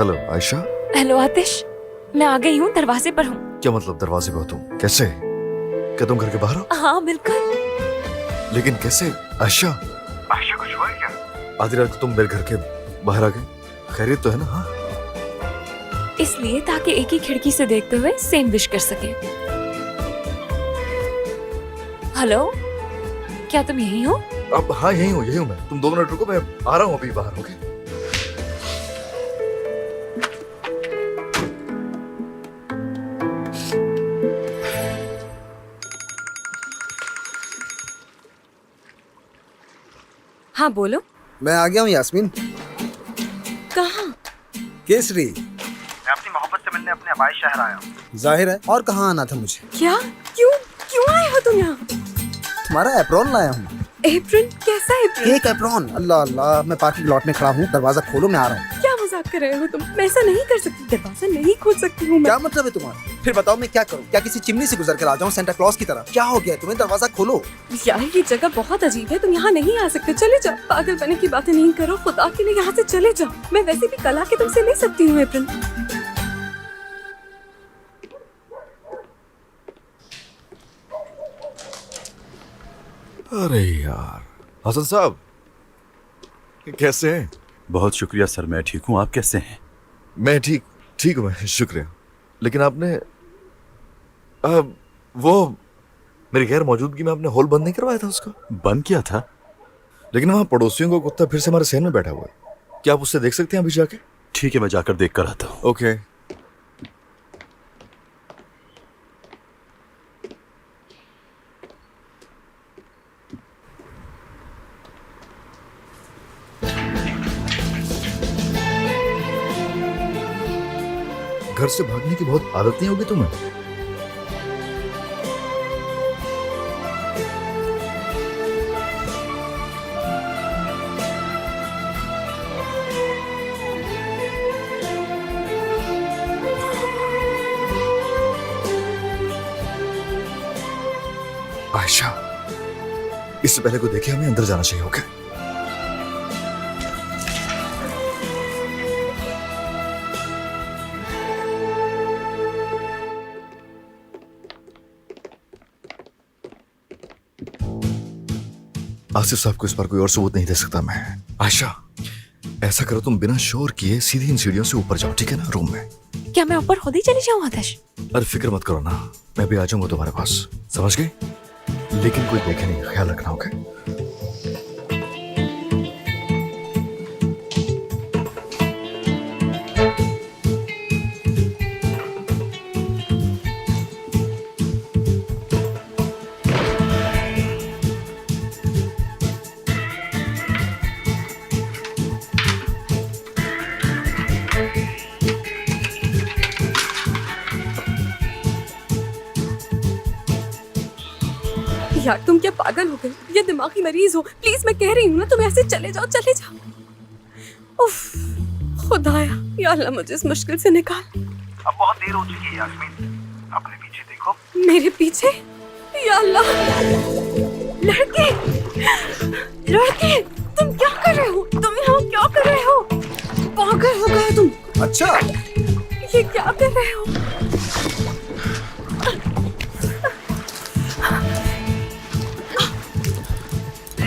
Hello Ayesha. Hello आतिश, मैं आ गई हूँ, दरवाजे पर हूँ। क्या मतलब दरवाजे पे हो तुम? कैसे? क्या तुम घर के बाहर हो? हाँ बिल्कुल। लेकिन कैसे आयशा? आयशा कुछ हुआ है क्या? आधी रात को तुम मेरे घर के बाहर आ गए, खैरियत तो है ना? हाँ इसलिए ताकि एक ही खिड़की से देखते हुए सेम विश कर सके। हेलो, क्या तुम यहीं हो? अब हाँ यही हूँ मैं। तुम 2 मिनट रुको, मैं आ रहा हूँ अभी बाहर। ओके हाँ बोलो। मैं आ गया हूँ यास्मीन। कहाँ? केसरी। मैं अपनी मोहब्बत से मिलने अपने आबाई शहर आया हूँ। जाहिर है, और कहाँ आना था मुझे? क्या? क्यों क्यों आए हो तुम यहाँ? तुम्हारा एप्रोन लाया हूँ। एप्रन? कैसा एप्रन? एक एप्रोन। अल्लाह अल्लाह, मैं पार्किंग लॉट में खड़ा हूँ, दरवाजा खोलो, मैं आ रहा हूँ। क्या मजाक कर रहे हो तुम? मैं ऐसा नहीं कर सकती, दरवाजा नहीं खोल सकती हूँ मैं। क्या मतलब है तुम्हारा? फिर बताओ मैं क्या करूँ? क्या किसी चिमनी से गुजर कर आ जाऊँ सेंटा क्लॉज की तरह? क्या हो गया तुम्हें? दरवाजा खोलो। यार ये जगह बहुत अजीब है, तुम यहाँ नहीं आ सकते, चले जाओ। पागल बने की बातें नहीं करो, खुदा के लिए यहाँ से चले जाओ। मैं वैसे भी कल आके तुमसे ले सकती हूँ एप्रन। अरे यार हसन साहब, कैसे हैं? बहुत शुक्रिया सर, मैं ठीक हूँ। आप कैसे हैं? मैं ठीक हूँ मैं, शुक्रिया। लेकिन आपने वो मेरी गैर मौजूदगी में आपने हॉल बंद नहीं करवाया था उसका? बंद किया था, लेकिन वहाँ पड़ोसियों को कुत्ता फिर से हमारे सहन में बैठा हुआ है। क्या आप उससे देख सकते हैं अभी जाके? ठीक है, मैं जाकर देख कर आता हूँ। ओके घर से भागने की बहुत आदत नहीं होगी तुम्हें? आयशा, इससे पहले कोई देखे हमें अंदर जाना चाहिए। ओके आसिफ साहब को इस बार कोई और सबूत नहीं दे सकता मैं। आयशा, ऐसा करो तुम बिना शोर किए सीधी इन सीढ़ियों से ऊपर जाओ, ठीक है ना? रूम में। क्या मैं ऊपर खुद ही चली जाऊँ आतिश? अरे फिक्र मत करो ना, मैं भी आ जाऊंगा तुम्हारे पास, समझ गए? लेकिन कोई देखे नहीं, ख्याल रखना। ओके यार तुम क्या पागल हो गए? ये दिमागी मरीज हो? प्लीज मैं कह रही हूँ ना, तुम ऐसे चले जाओ, चले जाओ। उफ, खुदाया, या अल्लाह मुझे इस मुश्किल से निकाल। अब बहुत देर हो चुकी है यास्मीन, अपने पीछे देखो। मेरे पीछे? या अल्लाह, लड़के लड़के, तुम क्या कर रहे हो? तुम यहाँ क्या कर रहे हो? पागल हो गए तुम? अच्छा, ये क्या कर रहे हो?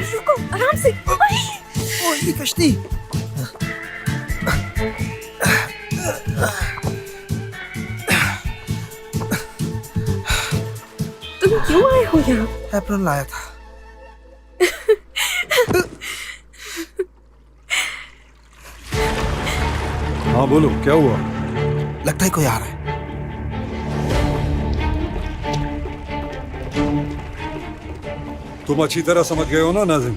रुको, आराम से। ओ ये कश्ती। तुम क्यों आए हो यहाँ? एप्रोन लाया था। हाँ बोलो, क्या हुआ? लगता है कोई आ रहा है। तुम अच्छी तरह समझ गए हो ना नाज़िम?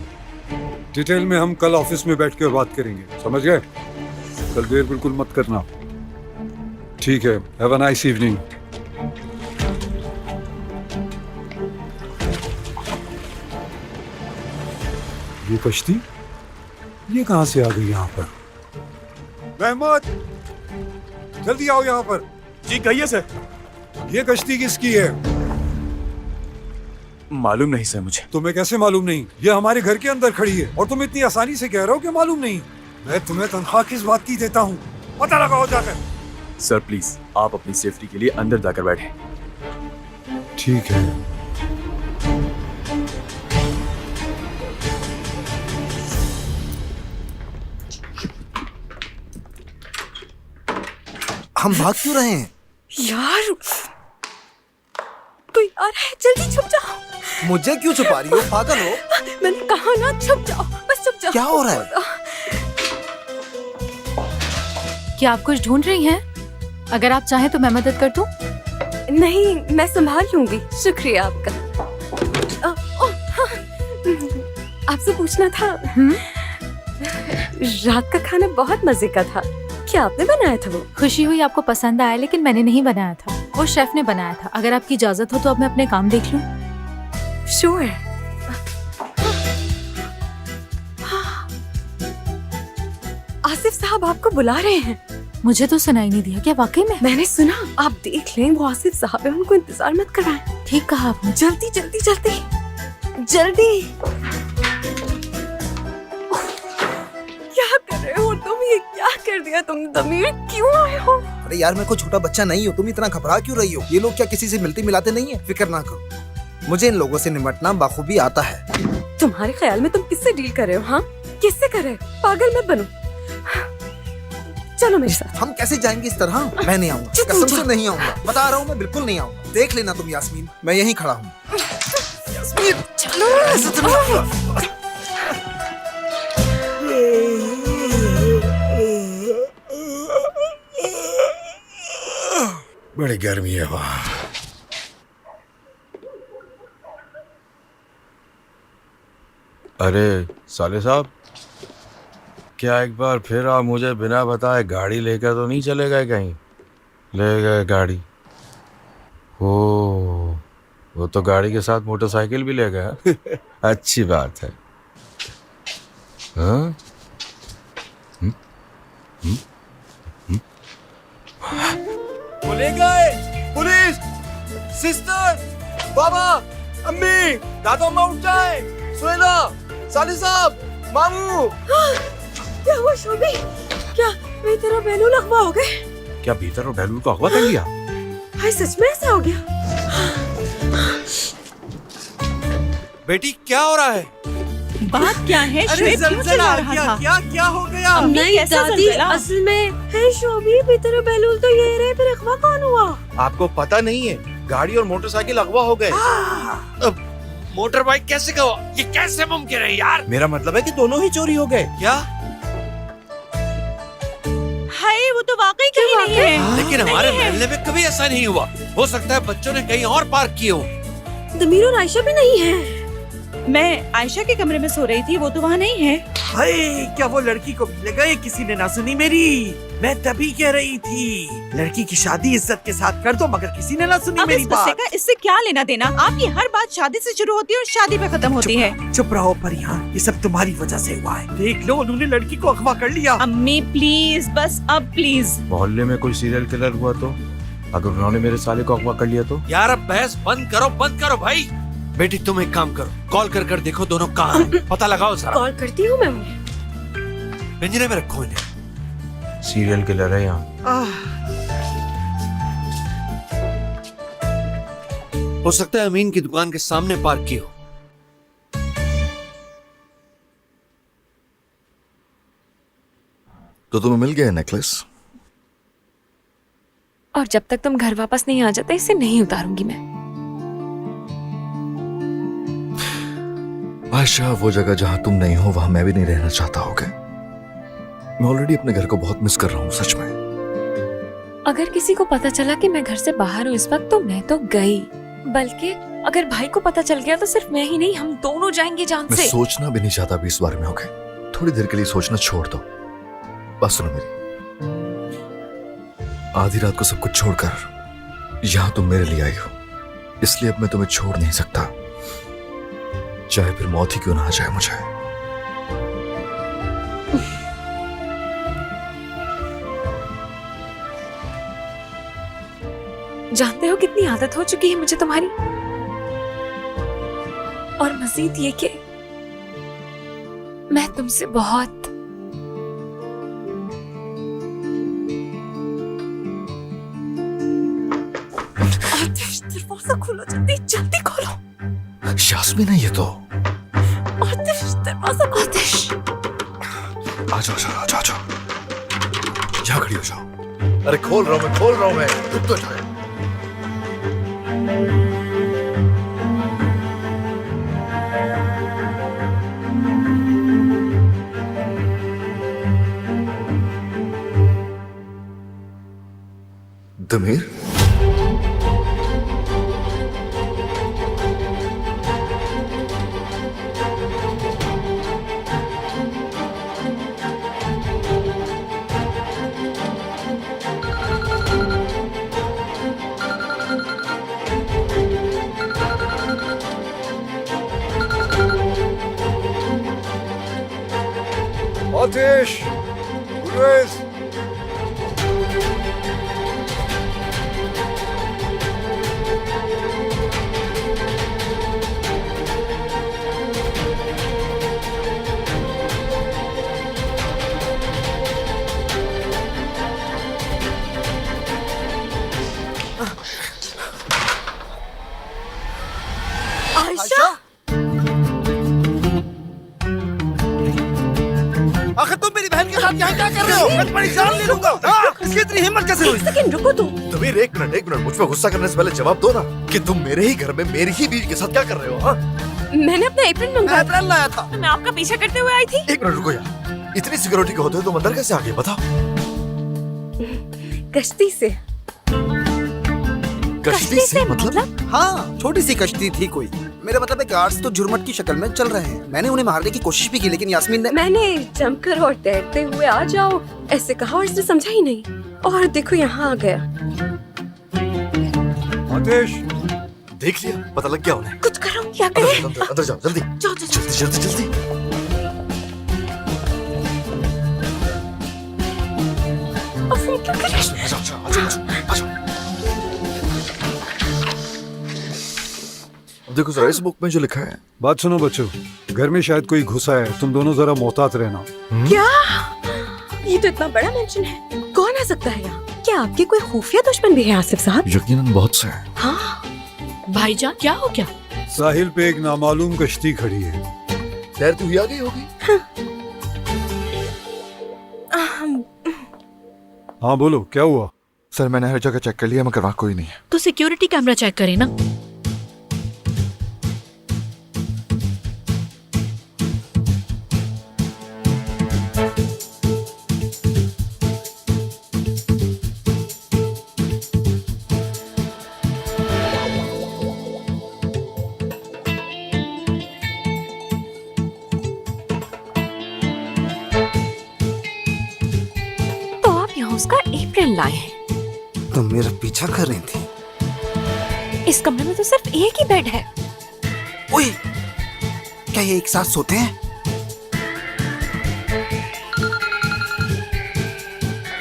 डिटेल में हम कल ऑफिस में बैठ कर बात करेंगे, समझ गए? कल देर बिल्कुल मत करना। ठीक है, हैव अ नाइस इवनिंग। ये कश्ती ये कहां से आ गई यहाँ पर? रहमत, जल्दी आओ यहाँ पर। जी कहिए सर। ये कश्ती किसकी है? मालूम नहीं सर मुझे। तुम्हें कैसे मालूम नहीं? ये हमारे घर के अंदर खड़ी है और तुम इतनी आसानी से कह रहे हो कि मालूम नहीं। मैं तुम्हें तनख्वाह किस बात की देता हूँ? पता लगाओ जाकर। सर प्लीज आप अपनी सेफ्टी के लिए अंदर जाकर बैठे। ठीक है। हम भाग क्यों रहे हैं? यार कोई आ रहा है, जल्दी छुप जाओ। मुझे क्यों छुपा रही हो? पागल हो? मैंने कहा ना छुप जाओ, बस छुप जाओ। क्या हो रहा है? क्या आप कुछ ढूंढ रही हैं? अगर आप चाहें तो मैं मदद कर दूं? नहीं, मैं संभाल लूंगी, शुक्रिया आपका। हाँ। आपसे पूछना था, रात का खाना बहुत मजे का था, क्या आपने बनाया था वो? खुशी हुई आपको पसंद आया, लेकिन मैंने नहीं बनाया था, वो शेफ ने बनाया था। अगर आपकी इजाजत हो तो अब मैं अपने काम देख लूं? श्योर। आसिफ साहब आपको बुला रहे हैं। मुझे तो सुनाई नहीं दिया। क्या वाकई में? मैंने सुना, आप देख लें, वो आसिफ साहब है, उनको इंतजार मत कराएं। ठीक कहा आपने। जल्दी जल्दी जल्दी जल्दी। क्या कर रहे हो तुम? ये क्या कर दिया तुमने? दमीर क्यों आए हो? अरे यार, मैं कोई छोटा बच्चा नहीं हूँ, तुम इतना घबरा क्यों रही हो? ये लोग क्या किसी से मिलते मिलाते नहीं है? फिक्र ना करो, मुझे इन लोगों से निपटना बाखूबी आता है। तुम्हारे ख्याल में तुम किससे डील कर रहे हो? हाँ, किससे कर रहे हो? पागल मत बनो, चलो मेरे साथ। हम कैसे जाएंगे इस तरह? मैं नहीं आऊंगा, चुप कसम हो से जा। नहीं आऊंगा, बता रहा हूँ, मैं बिल्कुल नहीं आऊंगा। देख लेना तुम यास्मीन, मैं यहीं खड़ा हूँ। यास्मीन, चलो। ऐसे तो नहीं। बड़ी गर्मी है वहाँ। अरे साले साहब, क्या एक बार फिर आप मुझे बिना बताए गाड़ी लेकर तो नहीं चले गए कहीं? ले गए गाड़ी? ओ, वो तो गाड़ी के साथ मोटरसाइकिल भी ले गए। अच्छी बात है। हाँ? ले गए पुलिस, सिस्टर, बाबा, अम्मी, दादा अम्मा उठ जाए, सुनैना, साली साहब, मामू। क्या हुआ शोभी? क्या वे तेरा बैलून अगवा हो गए? क्या भीतर और बैलून को अगवा कर लिया? हाय, सच में ऐसा हो गया? बेटी क्या हो रहा है? बात क्या है? अरे श्वेत क्यों जलजला चिल्ला रहा क्या था? क्या क्या हो गया? अम्मी, नहीं कैसा दादी, जलजला? असल में है शोभी, वे तेरा बैलून तो ये रहे, फिर अगवा कौन हुआ? आपको पता नहीं है, गाड़ी और मोटरसाइकिल अगवा हो गए। अब मोटर बाइक कैसे गवा? ये कैसे मुमकिन है यार? मेरा मतलब है कि दोनों ही चोरी हो गए। क्या? हाय, वो तो वाकई कहीं नहीं है। लेकिन हमारे मोहल्ले में कभी ऐसा नहीं हुआ। हो सकता है बच्चों ने कहीं और पार्क किए हो। दमीर और आयशा भी नहीं है। मैं आयशा के कमरे में सो रही थी, वो तो वहाँ नहीं है। हाय, क्या वो लड़की को मिल गए? किसी ने ना सुनी मेरी। मैं तभी कह रही थी, लड़की की शादी इज्जत के साथ कर दो, मगर किसी ने ना सुनी अब मेरी इस बच्चे बात। का इससे क्या लेना देना? आपकी हर बात शादी से शुरू होती है और शादी पे खत्म होती है। चुप रहो परियां, ये सब तुम्हारी वजह से हुआ है। देख लो, उन्होंने लड़की को अगवा कर लिया। अम्मी प्लीज, बस अब प्लीज। मोहल्ले में कोई सीरियल किलर हुआ तो? अगर उन्होंने मेरे साले को अगवा कर लिया तो? यार अब बहस बंद करो भाई। बेटी तुम एक काम करो, कॉल कर कर देखो दोनों कहाँ हैं। पता लगाओ जरा। कॉल करती हूँ मैं उन्हें। पिंजरे में रखो इन्हें। सीरियल किलर है यहाँ। हो सकता है अमीन की दुकान के सामने पार्क की हो। तो तुम्हें मिल गया नेकलेस? और जब तक तुम घर वापस नहीं आ जाते, इसे नहीं उतारूंगी मैं। आयशा, वो जगह जहां तुम नहीं हो वहां मैं भी नहीं रहना चाहता होगा। मैं ऑलरेडी अपने घर को बहुत मिस कर रहा हूँ, सच में। अगर किसी को पता चला कि मैं घर से बाहर हूँ इस वक्त, तो मैं तो गई। बल्कि अगर भाई को पता चल गया तो सिर्फ मैं ही नहीं, हम दोनों जाएंगे जान मैं से। सोचना भी नहीं चाहता अभी इस बारे में, ओके? थोड़ी देर के लिए सोचना छोड़ दो। बस सुनो मेरी, आधी रात को सब कुछ छोड़कर यहां तुम मेरे लिए आई हो, इसलिए अब मैं तुम्हें छोड़ नहीं सकता, चाहे फिर मौत ही क्यों ना आ जाए मुझे। जानते हो कितनी आदत हो चुकी है मुझे तुम्हारी, और मजीद ये कि मैं तुमसे बहुत दरवाजा खोलो, जल्दी जल्दी खोलो। यास्मीन है ये तो। आतिश, दरवाजा खोलो। आतिश, आ जाओ जाओ आ जाओ। यहाँ खड़ी हो जाओ। अरे खोल रहा हूँ मैं। तुम तो जाओ। दमीर, आतिश, गुलवेज, आयशा, आखिर तुम मेरी बहन के साथ यहाँ क्या कर रहे हो? मैं तुम्हारी जान ले लूंगा। हाँ, इसकी इतनी हिम्मत कैसे हुई? एक सेकंड रुको तुम। दमीर एक मिनट मुझ पर गुस्सा करने से पहले जवाब दो ना कि तुम मेरे ही घर में मेरी ही बीवी के साथ क्या कर रहे हो? हाँ? मैंने अपना एप्रन मंगाया था। अप्रैल लाया था। मैं आपका पीछा करते हुए आई थी। एक मिनट रुको यार, इतनी सिक्योरिटी के होते हो तुम अंदर कैसे आ गए बताओ? कश्ती से। कश्ती से मतलब? हाँ, छोटी सी कश्ती थी कोई। मेरा मतलब है गार्ड्स तो झुरमट की शक्ल में चल रहे हैं। मैंने उन्हें मारने की कोशिश भी की, लेकिन यास्मीन ने मैंने जमकर और तैरते हुए आ जाओ ऐसे कहा और इसने समझा ही नहीं, और देखो यहाँ आ गया। आतिश, देख लिया, पता लग गया उन्हें। कुछ करो, क्या करे? अंदर जाओ जल्दी। जाओ जाओ जाओ। जल्दी। और फिर क्या करे? आ जाओ। देखो जरा इस बुक में जो लिखा है। बात सुनो बच्चों, घर में शायद कोई घुसा है, तुम दोनों जरा मोहतात रहना। क्या? ये तो इतना बड़ा मेंशन है, कौन आ सकता है यहाँ? क्या आपके कोई खुफिया दुश्मन भी है आसिफ साहब? यकीनन बहुत से हैं। हाँ, भाईजान क्या हो गया? साहिल पे एक नामालूम कश्ती खड़ी है। तैरती हुई आ गई होगी। हाँ बोलो, क्या हुआ? सर मैंने हर जगह चेक कर लिया मगर वहाँ कोई नहीं है। तो सिक्योरिटी कैमरा चेक करें ना। तो आप यहाँ उसका एप्रन लाए हैं। तुम मेरा पीछा कर रही थी। इस कमरे में तो सिर्फ एक ही बेड है। ओए, क्या ये एक साथ सोते हैं?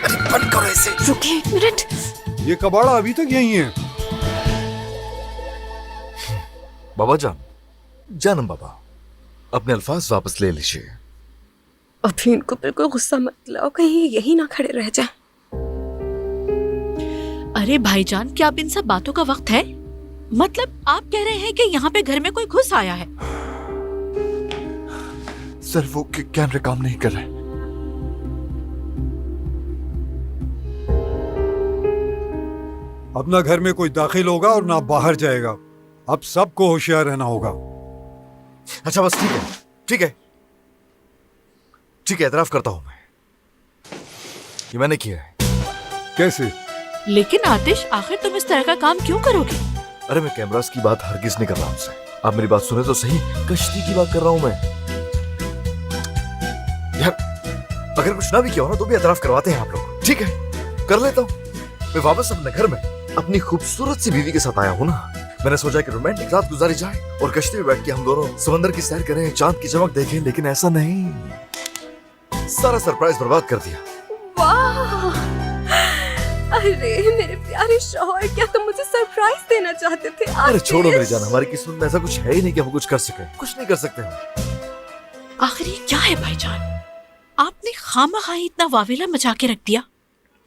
अरे बंद करो इसे। रुकिए एक मिनट। ये कबाड़ा अभी तक यही है। बाबा जानम बाबा, अपने अल्फाज वापस ले लीजिए। अभी इनको बिल्कुल गुस्सा मत लाओ, कहीं यही ना खड़े रह जाए। अरे भाईजान, क्या अब इन सब बातों का वक्त है? मतलब आप कह रहे हैं कि यहाँ पे घर में कोई घुस आया है? सर वो कैमरे काम नहीं कर रहे। अपना घर में कोई दाखिल होगा और ना बाहर जाएगा। अब सबको होशियार रहना होगा। अच्छा बस ठीक है, एतराफ करता हूं मैं, ये मैंने किया है। कैसे? लेकिन आतिश, आखिर तुम इस तरह का काम क्यों करोगे? अरे मैं कैमरास की बात हरगिज नहीं कर रहा आपसे। आप मेरी बात सुने तो सही, कश्ती की बात कर रहा हूं मैं। यार अगर कुछ ना भी किया हो ना तो भी एतराफ करवाते हैं आप लोग। ठीक है, कर लेता हूँ। मैं वापस अपने घर में अपनी खूबसूरत सी बीवी के साथ आया हूँ ना। मैंने सोचा कि रोमांटिक रात गुजारी जाए और कश्ती में बैठ के हम दोनों समंदर की सैर करें, चांद की चमक देखें, लेकिन ऐसा नहीं। सारा सरप्राइज बर्बाद कर दिया। वाह! अरे मेरे प्यारे शौहर, क्या तुम मुझे सरप्राइज देना चाहते थे? अरे छोड़ो मेरी जान, हमारी किस्मत में ऐसा कुछ है ही नहीं कि हम कुछ कर सके। कुछ नहीं कर सकते हम। आखिर ये क्या है भाईजान? आपने खामखा इतना वावेला मचा के रख दिया।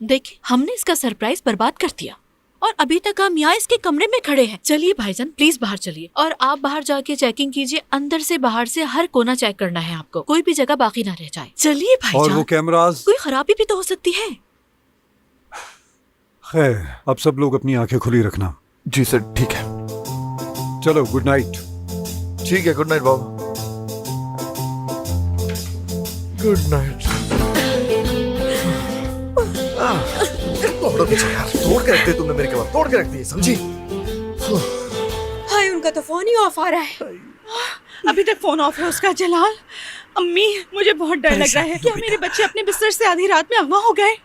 देखिए, हमने इसका सरप्राइज बर्बाद कर दिया। और अभी तक हम यहाँ इसके कमरे में खड़े हैं। चलिए भाईजान प्लीज बाहर चलिए, और आप बाहर जाके चेकिंग कीजिए, अंदर से बाहर से हर कोना चेक करना है आपको, कोई भी जगह बाकी ना रह जाए। चलिए और वो भाईजान, कैमरास? कोई खराबी भी तो हो सकती है। खैर, अब सब लोग अपनी आंखें खुली रखना। जी सर, ठीक है। चलो, गुड नाइट। ठीक है, गुड नाइट बाबू। Good night. यार, तोड़ के रख दी तुमने मेरे के बाद, तोड़ के रख दी, समझी? हाय, उनका तो फोन ही ऑफ आ रहा है। अभी तक फोन ऑफ है उसका। जलाल, अम्मी, मुझे बहुत डर लग रहा है। क्या मेरे बच्चे अपने बिस्तर से आधी रात में अगवा हो गए?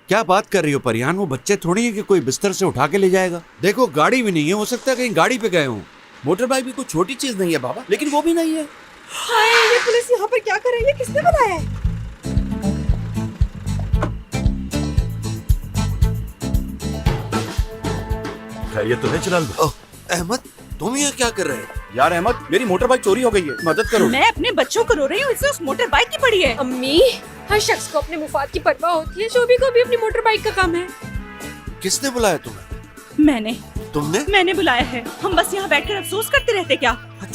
क्या बात कर रही हो परियान? वो बच्चे थोड़ी है कि कोई बिस्तर से उठा के ले जाएगा। देखो, गाड़ी भी नहीं है, हो सकता है कहीं गाड़ी पे गए हों। मोटर बाइक भी कोई छोटी चीज नहीं है बाबा, लेकिन वो भी नहीं है। हाय, ये पुलिस यहाँ पर क्या कर रही है? किसने बताया है? खैरियत तो है जलाल भाई? अहमद, तुम यहाँ क्या कर रहे हो? यार अहमद, मेरी मोटर बाइक चोरी हो गई है, मदद करो। मैं अपने बच्चों को रो रही हूँ, इससे उस मोटर बाइक की पड़ी है। अम्मी, हर शख्स को अपने मुफाद की परवाह होती है, शोभी को भी अपनी मोटर बाइक का काम है। किसने बुलाया तुम्हें? मैंने मैंने बुलाया है। हम बस यहाँ बैठकर अफसोस करते रहते क्या?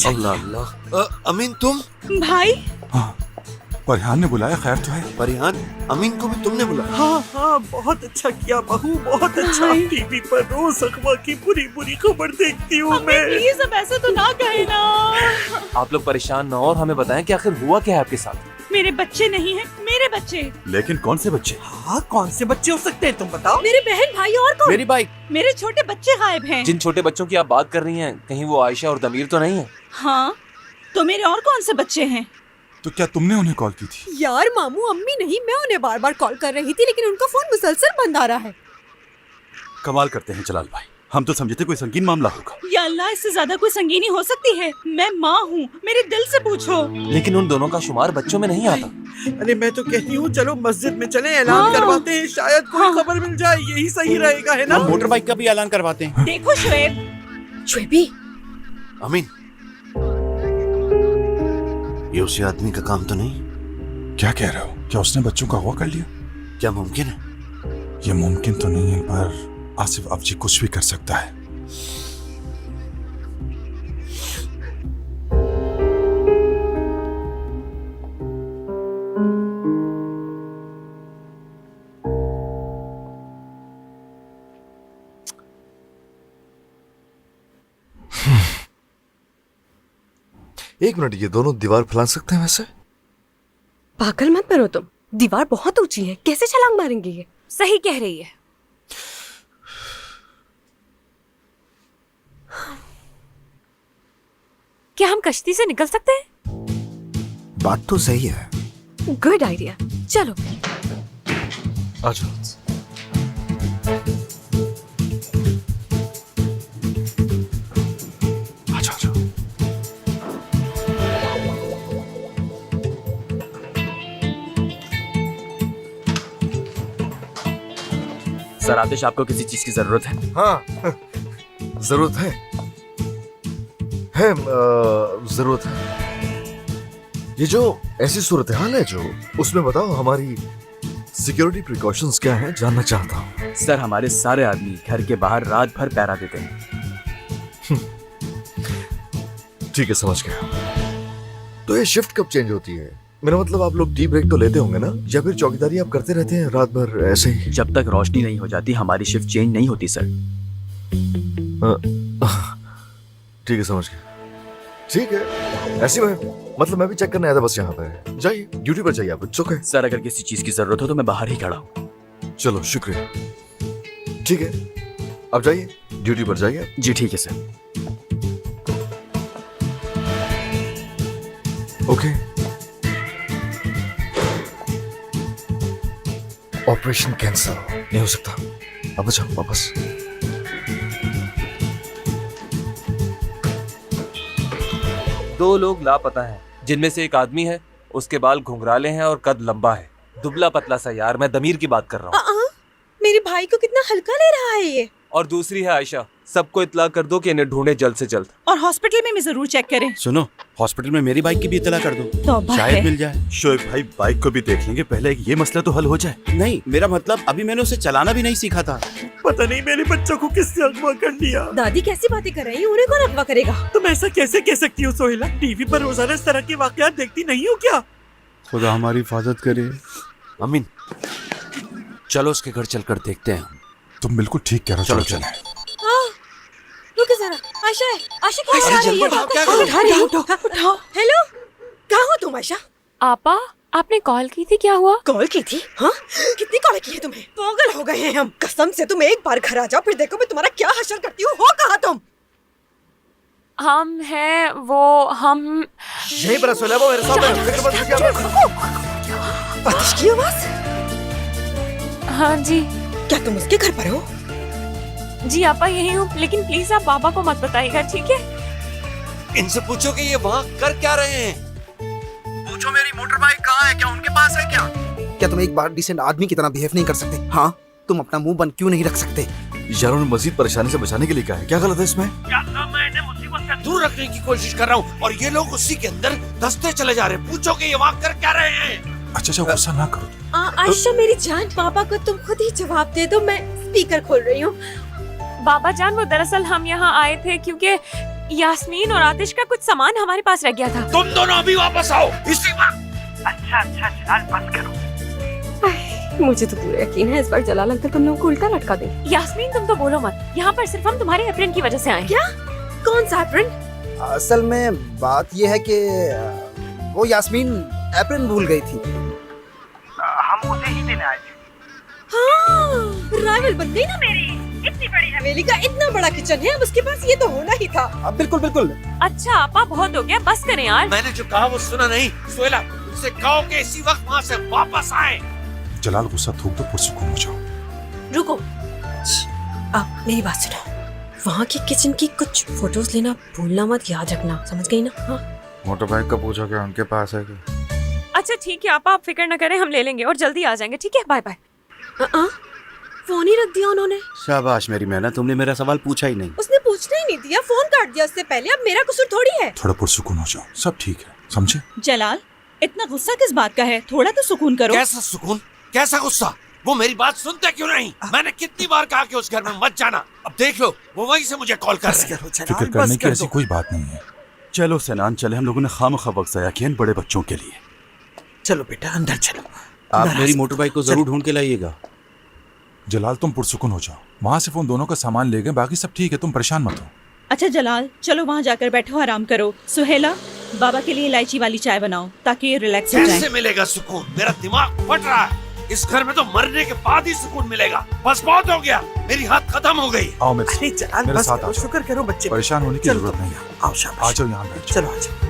अल्लाह अल्लाह। अमीन, तुम? भाई, परिहान ने बुलाया, खैर तो है? परिहान, अमीन को भी तुमने बुलाया? हाँ हाँ, बहुत अच्छा किया बहू, बहुत अच्छा। भाई। टीवी पर रोज अगवा की बुरी बुरी खबर देखती हूँ अम्मी मैं। प्लीज अब ऐसा तो ना कहे ना। आप लोग परेशान ना हो और हमें बताएं कि आखिर हुआ क्या है आपके साथ। मेरे बच्चे नहीं हैं, मेरे बच्चे। लेकिन कौन से बच्चे? हाँ, कौन से बच्चे हो सकते हैं, तुम बताओ। मेरे बहन भाई और कौन? मेरी बाइक। मेरे छोटे बच्चे गायब हैं। जिन छोटे बच्चों की आप बात कर रही हैं, कहीं वो आयशा और दमीर तो नहीं है? हाँ, तो मेरे और कौन से बच्चे हैं? तो क्या तुमने उन्हें कॉल की थी? यार मामू, अम्मी नहीं, मैं उन्हें बार बार कॉल कर रही थी, लेकिन उनका फोन मुसलसल बंद आ रहा है। कमाल करते हैं जलाल भाई, हम तो समझे थे कोई संगीन मामला होगा। या अल्लाह, इससे ज्यादा कोई संगीनी हो सकती है? मैं माँ हूँ, मेरे दिल से पूछो। लेकिन उन दोनों का शुमार बच्चों में नहीं आता। अरे मैं तो कहती हूँ चलो मस्जिद में चले, ऐलान करवाते हैं, शायद कोई खबर मिल जाए, यही सही रहेगा, है ना? हम मोटर बाइक का भी ऐलान करवाते हैं। देखो शुएब, शुएबी, अमीन, ये उसी आदमी का काम तो नहीं? क्या कह रहे हो? क्या उसने बच्चों का अगवा कर लिया? क्या मुमकिन है? ये मुमकिन तो नहीं है, पर आसिफ अफजी कुछ भी कर सकता है। एक मिनट, ये दोनों दीवार फैला सकते हैं वैसे? पागल मत बनो तुम, दीवार बहुत ऊंची है, कैसे छलांग मारेंगे ये? सही कह रही है। क्या हम कश्ती से निकल सकते हैं? बात तो सही है। गुड आइडिया, चलो। आ जाओ। आ जाओ, आ जाओ। सर आतिश, आपको किसी चीज की जरूरत है? हाँ, जरूरत है, जरूरत है। ये जो ऐसी सूरत हाल है जो, उसमें बताओ हमारी सिक्योरिटी प्रिकॉशंस क्या हैं, जानना चाहता हूँ। सर, हमारे सारे आदमी घर के बाहर रात भर पहरा देते हैं। ठीक है, समझ गया। तो ये शिफ्ट कब चेंज होती है? मेरा मतलब आप लोग टी ब्रेक तो लेते होंगे ना, या फिर चौकीदारी आप करते रहते हैं रात भर ऐसे ही? जब तक रोशनी नहीं हो जाती हमारी शिफ्ट चेंज नहीं होती सर। ठीक है, समझ गया। ठीक है, ऐसी में मतलब मैं भी चेक करने आया था बस यहाँ पे। जाइए, ड्यूटी पर जाइए आप। इट्स ओके सर, अगर किसी चीज की जरूरत हो तो मैं बाहर ही खड़ा हूँ। चलो, शुक्रिया। ठीक है, अब जाइए, ड्यूटी पर जाइए। जी ठीक है सर। ओके। ऑपरेशन कैंसल नहीं हो सकता। अब जाओ वापस। दो लोग लापता हैं, जिनमें से एक आदमी है, उसके बाल घुंघराले हैं और कद लंबा है, दुबला पतला सा। यार, मैं दमीर की बात कर रहा हूँ। मेरे भाई को कितना हल्का ले रहा है ये। और दूसरी है आयशा। सबको इत्तला कर दो कि इन्हें ढूंढे जल्द से जल्द। और हॉस्पिटल में भी जरूर चेक करें। सुनो, हॉस्पिटल में मेरी बाइक की भी इत्तला कर दो, तौबा शायद है। मिल जाए। शोएब भाई, बाइक को भी देख लेंगे, पहले ये मसला तो हल हो जाए। नहीं, मेरा मतलब अभी मैंने उसे चलाना भी नहीं सीखा था। पता नहीं मेरे बच्चों को किसने अगवा कर लिया। दादी कैसी बातें कर रही है, उन्हें कौन अगवा करेगा? तुम ऐसा कैसे कह सकती हो सोहेला? टीवी पर रोजाना इस तरह के वाकयात देखती नहीं हो क्या? खुदा हमारी हिफाजत करे। अमीन, चलो उसके घर चलकर देखते हैं। तुम बिल्कुल ठीक कह रहे हो, चलो चलो हाँ, रुको जरा। आशा है, आशा क्या अरे उठा रही जल्दी है? उठाओ, क्या उठा करो? रही हूँ। उठाओ। हेलो, कहाँ हो तुम आशा? आपा, आपने कॉल की थी, क्या हुआ? कॉल की थी? हाँ, कितनी कॉल की है तुम्हें? पागल हो गए हैं हम। कसम से तुम एक बार घर आ जाओ, फिर देखो मैं तुम्हारा क्या हशर करती हूँ। हो कहाँ तुम? हम हैं वो, हम यही पर सोहेला, वो मेरे साथ है। फिक्र मत कीजिए। आतिश की आवाज? हाँ जी। क्या तुम उसके घर पर हो? जी आपा यही हूँ, लेकिन प्लीज आप बाबा को मत बताइएगा, ठीक है? इनसे पूछो कि ये वहाँ कर क्या रहे हैं। पूछो मेरी मोटर बाइक कहाँ है, क्या उनके पास है क्या? क्या तुम एक बार डिसेंट आदमी की तरह बिहेव नहीं कर सकते? हाँ, तुम अपना मुंह बंद क्यों नहीं रख सकते? यार उन्हें मजीद परेशानी से बचाने के लिए कहा है, क्या गलत है इसमें? मैंने मुसीबत से दूर रखने की कोशिश कर रहा हूँ और ये लोग उसी के अंदर धंसते चले जा रहे हैं। पूछो कि ये वहाँ कर क्या रहे हैं। अच्छा गुस्सा ना करो। आयशा मेरी जान, पापा को तुम खुद ही जवाब दे दो। मैं स्पीकर खोल रही हूँ। बाबा जान, वो दरअसल हम यहाँ आए थे क्योंकि यास्मीन और आतिश का कुछ सामान हमारे पास रह गया था। तुम दोनों अभी वापस आओ इसी वक्त। अच्छा जलाल, बस करो। मुझे तो पूरा यकीन है इस बार जलाल अंकल तुम लोगों को उल्टा लटका दे। यास्मीन तुम तो बोलो मत, यहाँ पर सिर्फ हम तुम्हारे एप्रन की वजह से आए। क्या? कौन सा एप्रन? असल में बात यह है कि वो यास्मीन एप्रन भूल गई थी। हम उसे ही देने आए थे। हाँ, राइवल बन गई ना मेरी। इतनी बड़ी हवेली का इतना बड़ा किचन है, अब उसके पास ये तो होना ही था। अब बिल्कुल बिल्कुल। अच्छा आपा, बहुत हो गया, बस करें यार। मैंने जो कहा वो सुना नहीं। सोहेला, उनसे कहो कि इसी वक्त वहाँ से वापस आए। जलाल गुस्सा थूक दो, पुरसुकून हो जाओ। रुको, आप मेरी बात सुनो। वहाँ की किचन की कुछ फोटोज लेना भूलना मत, याद रखना, समझ गई ना? हाँ। मोटर बाइक का पूछो क्या उनके पास है क्या? अच्छा ठीक है आपा, आप फिक्र न करें, हम ले लेंगे और जल्दी आ जाएंगे, ठीक है? Bye bye. फोन ही रख दिया उन्होंने। शाबाश मेरी मैना, तुमने मेरा सवाल पूछा ही नहीं। उसने पूछना ही नहीं दिया, फोन काट दिया उससे पहले। अब मेरा कसूर थोड़ी है। थोड़ा पुरसुकून हो जाओ, सब ठीक है, समझे? जलाल, इतना गुस्सा किस बात का है? थोड़ा तो सुकून करो। कैसा सुकून, कैसा गुस्सा? वो मेरी बात सुनते क्यों नहीं? मैंने कितनी बार कहा कि उस घर में मत जाना। अब देख लो, वो वहीं से मुझे कॉल कर रहे हैं। फिक्र करने की ऐसी कोई बात नहीं है। चलो सनान, चले, हम लोगों ने खामखा वक्त ज़ाया किया इन बड़े बच्चों के लिए। चलो बेटा अंदर चलो। आप मेरी मोटर बाइक को जरूर ढूंढ के लाइएगा। जलाल तुम पुरसुकून हो जाओ, वहाँ से वो दोनों का सामान ले गए, बाकी सब ठीक है, तुम परेशान मत हो। अच्छा जलाल, चलो वहाँ जाकर बैठो, आराम करो। सुहेला, बाबा के लिए इलायची वाली चाय बनाओ ताकि ये रिलैक्स हो जाए। कैसे मिलेगा सुकून? मेरा दिमाग फट रहा है। इस घर में तो मरने के बाद ही सुकून मिलेगा। बस बहुत हो गया, मेरी हाथ खत्म हो गई। आओ मेरे अरे जलाल, मेरे बस साथ करो, आ जाओ। शुक्र करो बच्चे। परेशान होने की जरूरत नहीं है। आओ शाबाश। आ जाओ यहाँ बैठ जाओ। चलो आ जाओ।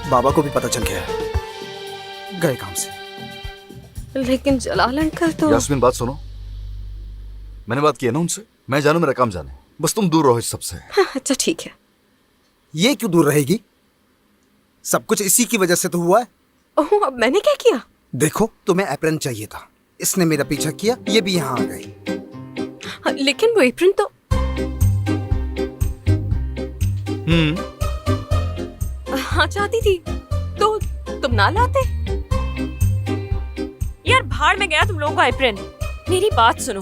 बाबा को भी पता चल गया है, गए काम से। लेकिन जलाल अंकल तो। यास्मीन बात सुनो, मैंने बात की है ना उनसे। मैं जानू मेरा काम जाने, बस तुम दूर रहो इस सबसे। हाँ, अच्छा ठीक है। ये क्यों दूर रहेगी? सब कुछ इसी की वजह से तो हुआ है। ओह, अब मैंने क्या किया? देखो, तुम्हें एप्रन चाहिए था, इसने मेरा पीछा किया, ये भी यहाँ आ गई। हाँ, लेकिन वो एप्रन तो। हाँ चाहती थी तो तुम ना लाते। यार भाड़ में गया तुम लोगों का एप्रन। मेरी बात सुनो,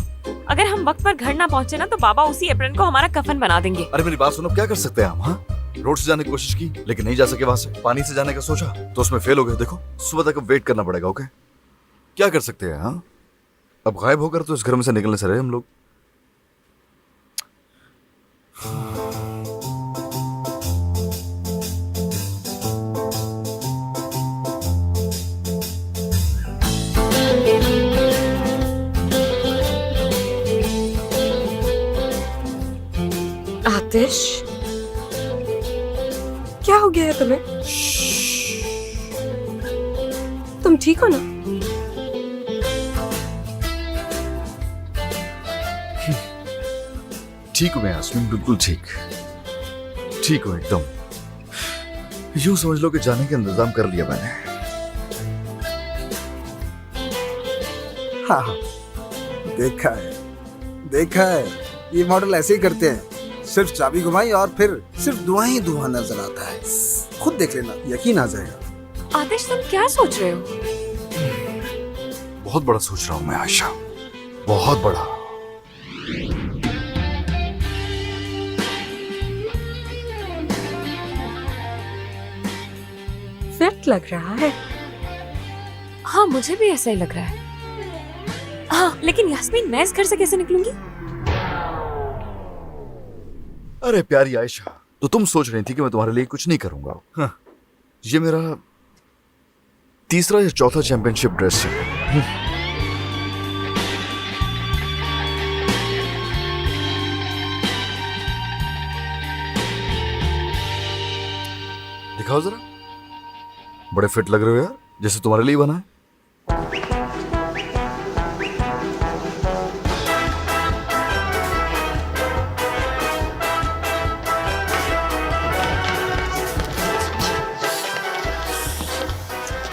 अगर हम वक्त पर घर ना पहुँचे ना तो बाबा उसी एप्रन को हमारा कफन बना देंगे। अरे मेरी बात सुनो, क्या कर सकते हैं हम? हाँ, रोड से जाने की कोशिश की लेकिन नहीं जा सके। वहां से पानी से जाने का सोचा तो उसमें फेल हो गए। देखो, सुबह तक वेट करना पड़ेगा। ओके, क्या कर सकते हैं? हाँ, अब गायब होकर तो इस घर में से निकलने से रहे हम लोग। आतिश, क्या हो गया है तुम्हें? तुम ठीक हो ना? ठीक हूँ मैं यास्मीन, बिल्कुल ठीक ठीक हूँ एकदम। यूं समझ लो कि जाने का इंतजाम कर लिया मैंने। हाँ हाँ, देखा है, ये मॉडल ऐसे ही करते हैं। सिर्फ चाबी घुमाई और फिर सिर्फ धुआं ही धुआं नजर आता है। खुद देख लेना, यकीन आ जाएगा। आतिश तुम क्या सोच रहे हो? बहुत बड़ा सोच रहा हूँ मैं आयशा, बहुत बड़ा। फिट लग रहा है। हाँ मुझे भी ऐसा ही लग रहा है। हाँ लेकिन यास्मीन मैं इस घर से कैसे निकलूंगी? अरे प्यारी आयशा, तो तुम सोच रही थी कि मैं तुम्हारे लिए कुछ नहीं करूंगा। हाँ, ये मेरा तीसरा या चौथा चैंपियनशिप ड्रेस है। दिखाओ जरा, बड़े फिट लग रहे हो यार, जैसे तुम्हारे लिए बना है।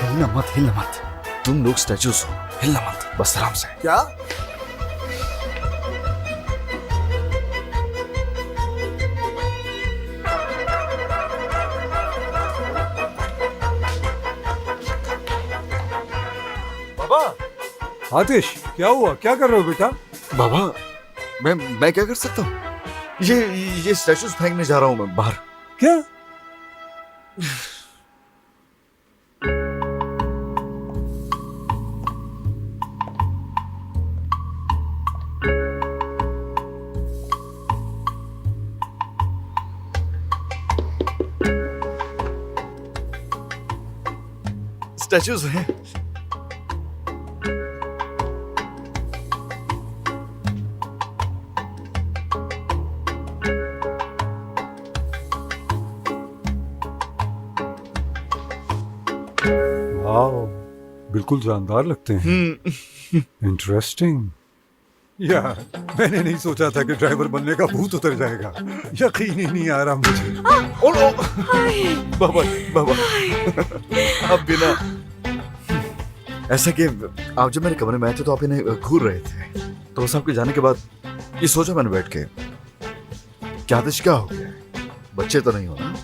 हिलना मत, हिलना मत, तुम लोग स्टैचूज हो, हिलना मत, बस आराम से। क्या? बाबा, आतिश, क्या हुआ? क्या कर रहे हो बेटा? बाबा, मैं क्या कर सकता हूँ? ये स्टैचूज फेंकने जा रहा हूँ मैं बाहर। क्या? स्टैचूज हैं। वाओ, बिल्कुल जानदार लगते हैं। इंटरेस्टिंग। यार, मैंने नहीं सोचा था कि ड्राइवर बनने का भूत उतर जाएगा। यकीन ही नहीं आ रहा मुझे। बाबा, बाबा, अब बिना ऐसा कि आप जब मेरे कमरे में आए थे तो आप इन्हें घूर रहे थे, तो बस आपके जाने के बाद ये सोचा मैंने बैठ के, क्या आतिश क्या हो गया? बच्चे तो नहीं हो ना?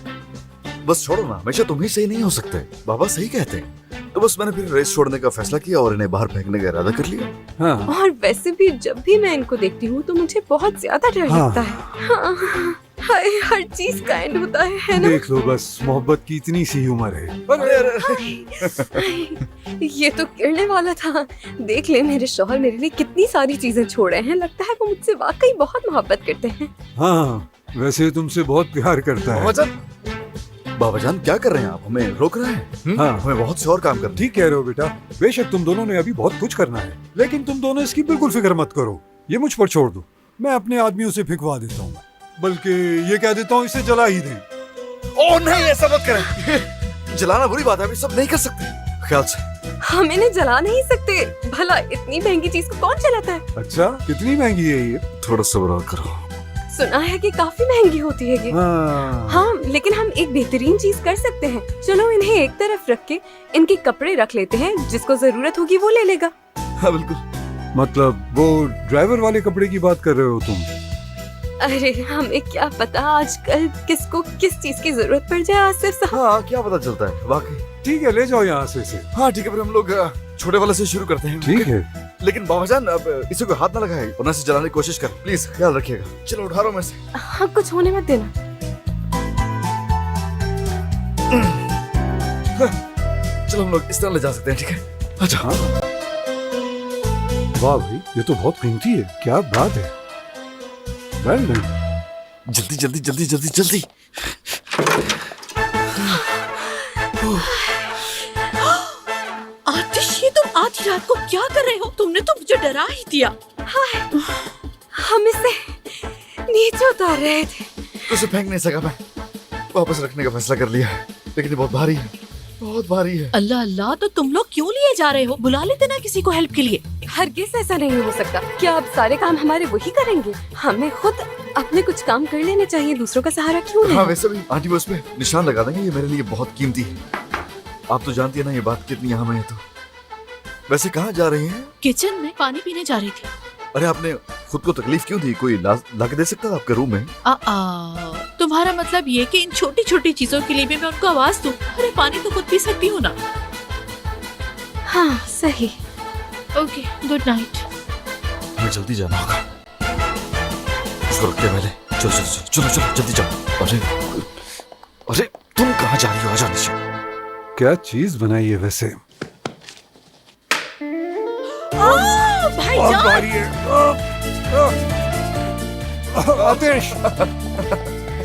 बस छोड़ो ना, हमेशा तुम ही सही नहीं हो सकते। बाबा सही कहते हैं। तो बस मैंने फिर रेस छोड़ने का फैसला किया और इन्हें बाहर फेंकने का इरादा कर लिया। हाँ। और वैसे भी जब भी मैं इनको देखती हूँ तो मुझे बहुत ज्यादा डर हाँ। लगता है। हाँ, हाय, हर चीज का एंड होता है ना? देख लो, बस मोहब्बत की इतनी सी उम्र है। ये तो गिरने वाला था। देख ले, मेरे शौहर मेरे लिए कितनी सारी चीजें छोड़ रहे हैं। लगता है वो मुझसे वाकई बहुत मोहब्बत करते हैं। हाँ, वैसे तुमसे बहुत प्यार करता है। बाबा जान, क्या कर रहे हैं आप? हमें रोक रहे हैं? हाँ, हमें बहुत से और काम करना है। ठीक कह रहे हो बेटा। बेशक तुम दोनों ने अभी बहुत कुछ करना है, लेकिन तुम दोनों इसकी बिल्कुल फिक्र मत करो। ये मुझ पर छोड़ दो, मैं अपने आदमियों से फिकवा देता हूँ। बल्कि ये कह देता हूँ इसे जला ही दें। ओह नहीं, ऐसा मत करें। जलाना बुरी बात है, अभी सब नहीं कर सकते ख्याल से। हम इन्हें जला नहीं सकते। भला इतनी महंगी चीज को कौन जलाता है? अच्छा, कितनी महंगी है ये? थोड़ा सब्र करो। सुना है कि काफी महंगी होती है ये। हाँ, लेकिन हम एक बेहतरीन चीज कर सकते हैं। चलो इन्हें एक तरफ रख के इनके कपड़े रख लेते हैं, जिसको जरूरत होगी वो ले लेगा। हाँ बिल्कुल। मतलब वो ड्राइवर वाले कपड़े की बात कर रहे हो तुम? अरे हमें क्या पता आजकल किसको किस चीज की जरूरत पड़ जाए आसिफ साहब। हाँ, क्या पता चलता है वाकई। ठीक है, ले जाओ यहाँ से इसे। हाँ ठीक है, फिर हम लोग छोटे वाले से शुरू करते हैं। ठीक है, लेकिन बाबा जान, अब इसे कोई हाथ ना लगाए, वरना से जलाने की कोशिश कर, प्लीज ख्याल रखिएगा। चलो उठा रहा हूँ मैं से। हाँ, कुछ होने मत देना। चलो हम लोग इस तरह ले जा सकते हैं, ठीक है? अच्छा। वाह भाई, ये तो बहुत कीमती है। क्या बात है। Well done. जल्दी जल्दी जल्दी जल्दी जल्दी। आतिश, ये तुम आधी रात को क्या कर रहे हो? तुमने तो मुझे डरा ही दिया। हाय, हम इसे नीचे उतार रहे थे। उसे फेंक नहीं सका मैं, वापस रखने का फैसला कर लिया है, लेकिन ये बहुत भारी है, बहुत भारी है। अल्लाह अल्लाह, तो तुम लोग क्यों लिए जा रहे हो? बुला लेते ना किसी को हेल्प के लिए। हरगिज़ ऐसा नहीं हो सकता। क्या अब सारे काम हमारे वही करेंगे? हमें खुद अपने कुछ काम कर लेने चाहिए, दूसरों का सहारा क्यों लें? हाँ वैसे भी आंटी, वो उसमें निशान लगा देंगे, ये मेरे लिए बहुत कीमती है। आप तो जानती है ना ये बात कितनी अहम है। तो वैसे कहाँ जा रही हैं? किचन में पानी पीने जा रही थी। अरे आपने खुद को तकलीफ क्यों दी? कोई ला के दे सकता था आपके रूम में? तुम्हारा मतलब ये कि इन छोटी छोटी चीजों के लिए भी मैं उनको आवाज दूं? अरे पानी तो खुद पी सकती हूँ ना। हाँ सही। Okay, good night. हमें जल्दी जाना होगा। उसको रखते पहले। चलो चलो चलो चलो चलो जल्दी जाओ। अरे अरे तुम कहाँ जा रही हो? आजा निशा। क्या चीज बनाई है वैसे? भाईजान! आतिश,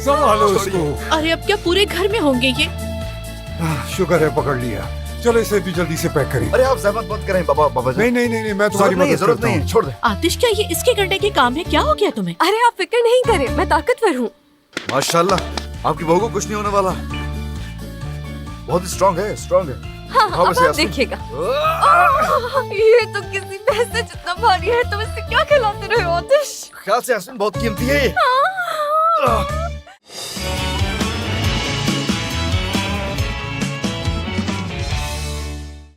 संभालो उसको। अरे अब क्या पूरे घर में होंगे ये? शुक्र है पकड़ लिया। चलो इसे भी जल्दी से पैक करें। अरे आप जहमत मत करें बाबा नहीं नहीं नहीं, मैं तुम्हारी मदद जरूरत करता नहीं है, हूँ। छोड़ दे। आतिश, क्या ये इसके करने के काम है? क्या हो गया तुम्हें? अरे आप फिक्र नहीं करें, मैं ताकतवर हूँ। माशाल्लाह, आपकी बहू को कुछ नहीं होने वाला। बहुत ही स्ट्रांग है, स्ट्रांग है। हाँ, हाँ, अब वैसे आप देखिएगा। ये तो किसी भैंस से जितना भारी है, तुम इससे क्या खिलाते रहे हो आतिश? ख्याल से यास्मीन बहुत कीमती है ये।